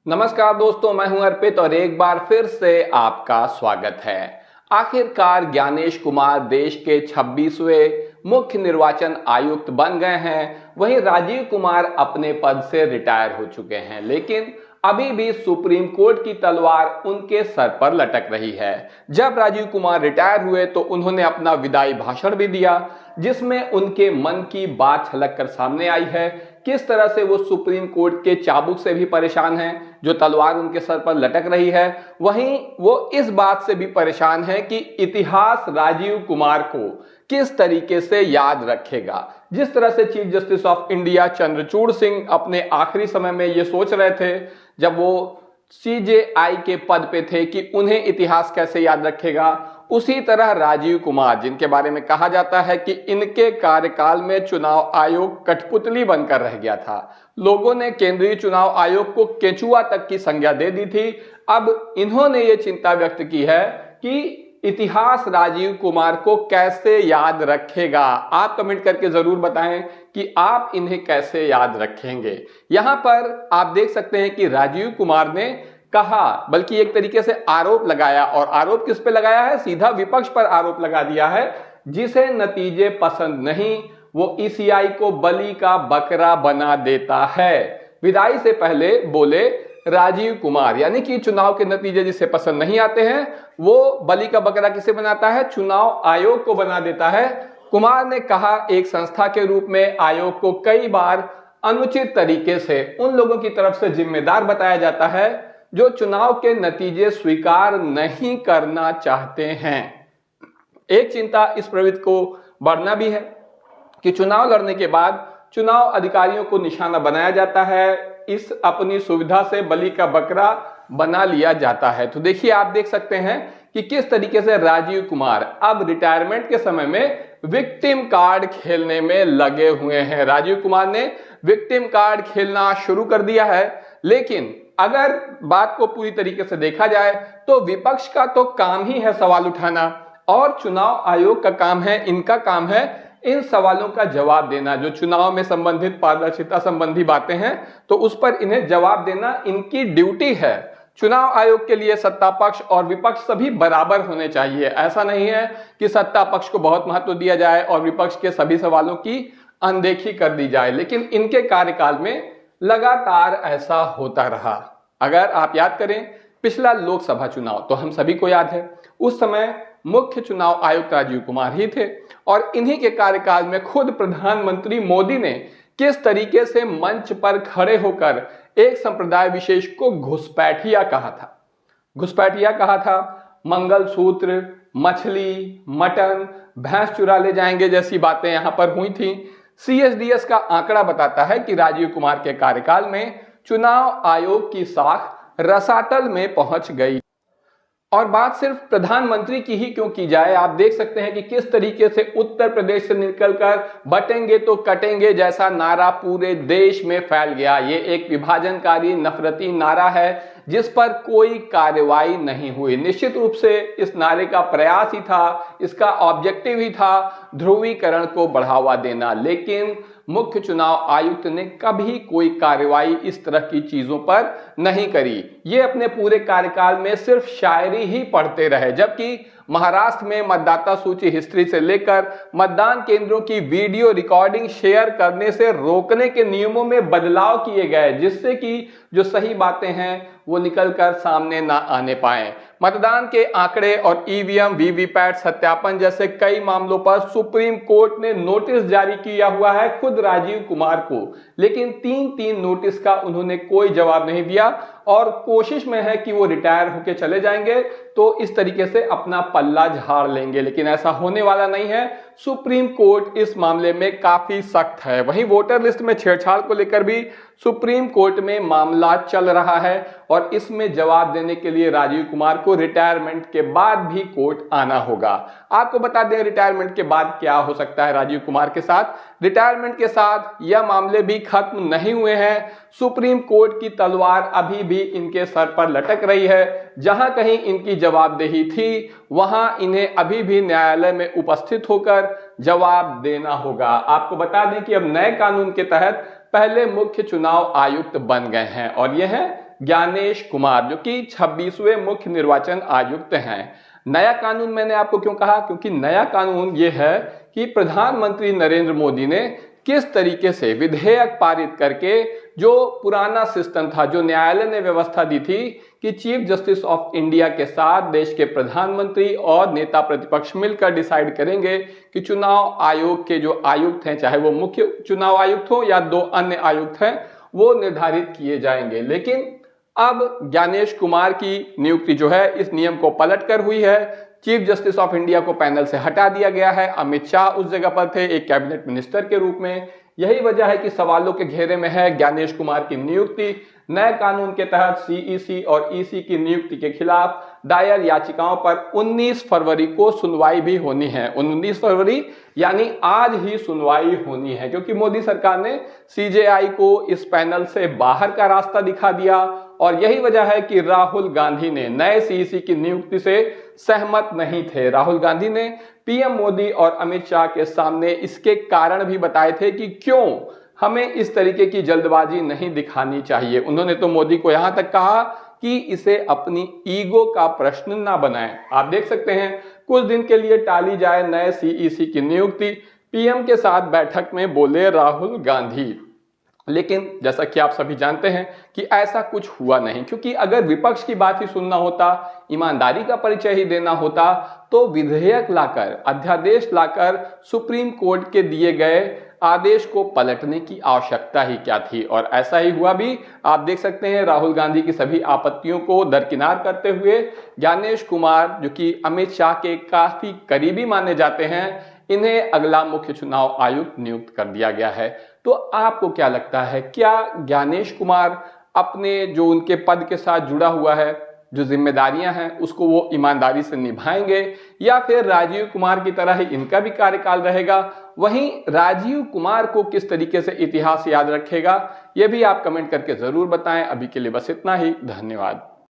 नमस्कार दोस्तों, मैं हूं अर्पित और एक बार फिर से आपका स्वागत है। आखिरकार ज्ञानेश कुमार देश के 26वें मुख्य निर्वाचन आयुक्त बन गए हैं। वहीं राजीव कुमार अपने पद से रिटायर हो चुके हैं, लेकिन अभी भी सुप्रीम कोर्ट की तलवार उनके सर पर लटक रही है। जब राजीव कुमार रिटायर हुए तो उन्होंने अपना विदाई भाषण भी दिया, जिसमें उनके मन की बात छलक कर सामने आई है। किस तरह से वो सुप्रीम कोर्ट के चाबुक से भी परेशान हैं, जो तलवार उनके सर पर लटक रही है। वहीं वो इस बात से भी परेशान है कि इतिहास राजीव कुमार को किस तरीके से याद रखेगा। जिस तरह से chief justice of India Chandrachud Singh अपने आखिरी समय में ये सोच रहे थे, जब वो सीजेआई के पद पे थे, कि उन्हें इतिहास कैसे याद रखेगा, उसी तरह राजीव कुमार, जिनके बारे में कहा जाता है कि इनके कार्यकाल में चुनाव आयोग कठपुतली बनकर रह गया था। लोगों ने केंद्रीय चुनाव आयोग को केंचुआ तक की संज्ञा दे दी थी। अब इन्होंने ये चिंता व्यक्त की है कि इतिहास राजीव कुमार को कैसे याद रखेगा। आप कमेंट करके जरूर बताएं कि आप इन्हें कैसे याद रखेंगे। यहां पर आप देख सकते हैं कि राजीव कुमार ने कहा, बल्कि एक तरीके से आरोप लगाया, और आरोप किस पे लगाया है? सीधा विपक्ष पर आरोप लगा दिया है। जिसे नतीजे पसंद नहीं, वो ईसीआई को बलि का बकरा बना देता है। विदाई से पहले बोले राजीव कुमार, यानी कि चुनाव के नतीजे जिसे पसंद नहीं आते हैं, वो बलि का बकरा किसे बनाता है? चुनाव आयोग को बना देता है। कुमार ने कहा, एक संस्था के रूप में आयोग को कई बार अनुचित तरीके से उन लोगों की तरफ से जिम्मेदार बताया जाता है जो चुनाव के नतीजे स्वीकार नहीं करना चाहते हैं। एक चिंता इस प्रवृत्ति को बढ़ना भी है कि चुनाव लड़ने के बाद चुनाव अधिकारियों को निशाना बनाया जाता है, इस अपनी सुविधा से बलि का बकरा बना लिया जाता है। तो देखिए, आप देख सकते हैं कि किस तरीके से राजीव कुमार अब रिटायरमेंट के समय में विक्टिम कार्ड खेलने में लगे हुए हैं। राजीव कुमार ने विक्टिम कार्ड खेलना शुरू कर दिया है, लेकिन अगर बात को पूरी तरीके से देखा जाए तो विपक्ष का तो काम ही है सवाल उठाना, और चुनाव आयोग का काम है, इनका काम है इन सवालों का जवाब देना। जो चुनाव में संबंधित पारदर्शिता संबंधी बातें हैं, तो उस पर इन्हें जवाब देना इनकी ड्यूटी है। चुनाव आयोग के लिए सत्ता पक्ष और विपक्ष सभी बराबर होने चाहिए। ऐसा नहीं है कि सत्ता पक्ष को बहुत महत्व दिया जाए और विपक्ष के सभी सवालों की अनदेखी कर दी जाए, लेकिन इनके कार्यकाल में लगातार ऐसा होता रहा। अगर आप याद करें पिछला लोकसभा चुनाव, तो हम सभी को याद है, उस समय मुख्य चुनाव आयुक्त राजीव कुमार ही थे, और इन्हीं के कार्यकाल में खुद प्रधानमंत्री मोदी ने किस तरीके से मंच पर खड़े होकर एक संप्रदाय विशेष को घुसपैठिया कहा था। घुसपैठिया कहा था। मंगलसूत्र, मछली, मटन, भैंस चुरा ले जाएंगे जैसी बातें यहां पर हुई थी। सीएसडीएस का आंकड़ा बताता है कि राजीव कुमार के कार्यकाल में चुनाव आयोग की साख रसातल में पहुंच गई। और बात सिर्फ प्रधानमंत्री की ही क्यों की जाए, आप देख सकते हैं कि किस तरीके से उत्तर प्रदेश से निकलकर बटेंगे तो कटेंगे जैसा नारा पूरे देश में फैल गया। ये एक विभाजनकारी नफरती नारा है जिस पर कोई कार्रवाई नहीं हुई। निश्चित रूप से इस नारे का प्रयास ही था, इसका ऑब्जेक्टिव ही था ध्रुवीकरण को बढ़ावा देना, लेकिन मुख्य चुनाव आयुक्त ने कभी कोई कार्रवाई इस तरह की चीजों पर नहीं करी। ये अपने पूरे कार्यकाल में सिर्फ शायरी ही पढ़ते रहे, जबकि महाराष्ट्र में मतदाता सूची हिस्ट्री से लेकर मतदान केंद्रों की वीडियो रिकॉर्डिंग शेयर करने से रोकने के नियमों में बदलाव किए गए, जिससे कि जो सही बातें हैं वो निकलकर सामने ना आने पाए। मतदान के आंकड़े और ईवीएम वीवीपैट सत्यापन जैसे कई मामलों पर सुप्रीम कोर्ट ने नोटिस जारी किया हुआ है खुद राजीव कुमार को, लेकिन तीन नोटिस का उन्होंने कोई जवाब नहीं दिया, और कोशिश में है कि वो रिटायर होकर चले जाएंगे तो इस तरीके से अपना पल्ला झाड़ लेंगे, लेकिन ऐसा होने वाला नहीं है। सुप्रीम कोर्ट इस मामले में काफी सख्त है। वहीं वोटर लिस्ट में छेड़छाड़ को लेकर भी सुप्रीम कोर्ट में मामला चल रहा है, और इसमें जवाब देने के लिए राजीव कुमार को रिटायरमेंट के बाद भी कोर्ट आना होगा। आपको बता दें रिटायरमेंट के बाद क्या हो सकता है राजीव कुमार के साथ। रिटायरमेंट के साथ यह मामले भी खत्म नहीं हुए हैं। सुप्रीम कोर्ट की तलवार अभी भी इनके सर पर लटक रही है। जहां कहीं इनकी जवाबदेही थी, वहां इन्हें अभी भी न्यायालय में उपस्थित होकर जवाब देना होगा। आपको बता दें कि अब नए कानून के तहत पहले मुख्य चुनाव आयुक्त बन गए हैं, और यह है ज्ञानेश कुमार, जो कि 26वें मुख्य निर्वाचन आयुक्त हैं। नया कानून मैंने आपको क्यों कहा, क्योंकि नया कानून ये है कि प्रधानमंत्री नरेंद्र मोदी ने किस तरीके से विधेयक पारित करके जो पुराना सिस्टम था, जो न्यायालय ने व्यवस्था दी थी कि चीफ जस्टिस ऑफ इंडिया के साथ देश के प्रधानमंत्री और नेता प्रतिपक्ष मिलकर डिसाइड करेंगे कि चुनाव आयोग के जो आयुक्त हैं, चाहे वो मुख्य चुनाव आयुक्त हो या 2 अन्य आयुक्त हैं, वो निर्धारित किए जाएंगे। लेकिन अब ज्ञानेश कुमार की नियुक्ति जो है इस नियम को पलटकर हुई है। चीफ जस्टिस ऑफ इंडिया को पैनल से हटा दिया गया है। अमित शाह उस जगह पर थे एक कैबिनेट मिनिस्टर के रूप में। यही वजह है कि सवालों के घेरे में है ज्ञानेश कुमार की नियुक्ति। नए कानून के तहत सीईसी और ईसी की नियुक्ति के खिलाफ दायर याचिकाओं पर 19 फरवरी को सुनवाई भी होनी है। 19 फरवरी यानी आज ही सुनवाई होनी है, क्योंकि मोदी सरकार ने सीजेआई को इस पैनल से बाहर का रास्ता दिखा दिया। और यही वजह है कि राहुल गांधी ने नए सीईसी की नियुक्ति से सहमत नहीं थे। राहुल गांधी ने पीएम मोदी और अमित शाह के सामने इसके कारण भी बताए थे कि क्यों हमें इस तरीके की जल्दबाजी नहीं दिखानी चाहिए। उन्होंने तो मोदी को यहां तक कहा कि इसे अपनी ईगो का प्रश्न ना बनाएं। आप देख सकते हैं कुछ दिन के लिए टाली जाए नए सीईसी की नियुक्ति, पीएम के साथ बैठक में बोले राहुल गांधी। लेकिन जैसा कि आप सभी जानते हैं कि ऐसा कुछ हुआ नहीं, क्योंकि अगर विपक्ष की बात ही सुनना होता, ईमानदारी का परिचय ही देना होता, तो विधेयक लाकर, अध्यादेश लाकर सुप्रीम कोर्ट के दिए गए आदेश को पलटने की आवश्यकता ही क्या थी। और ऐसा ही हुआ भी। आप देख सकते हैं राहुल गांधी की सभी आपत्तियों को दरकिनार करते हुए ज्ञानेश कुमार, जो कि अमित शाह के काफी करीबी माने जाते हैं, इन्हें अगला मुख्य चुनाव आयुक्त नियुक्त कर दिया गया है। तो आपको क्या लगता है, क्या ज्ञानेश कुमार अपने जो उनके पद के साथ जुड़ा हुआ है, जो जिम्मेदारियां हैं, उसको वो ईमानदारी से निभाएंगे, या फिर राजीव कुमार की तरह ही इनका भी कार्यकाल रहेगा? वहीं राजीव कुमार को किस तरीके से इतिहास याद रखेगा, ये भी आप कमेंट करके जरूर बताएं। अभी के लिए बस इतना ही। धन्यवाद।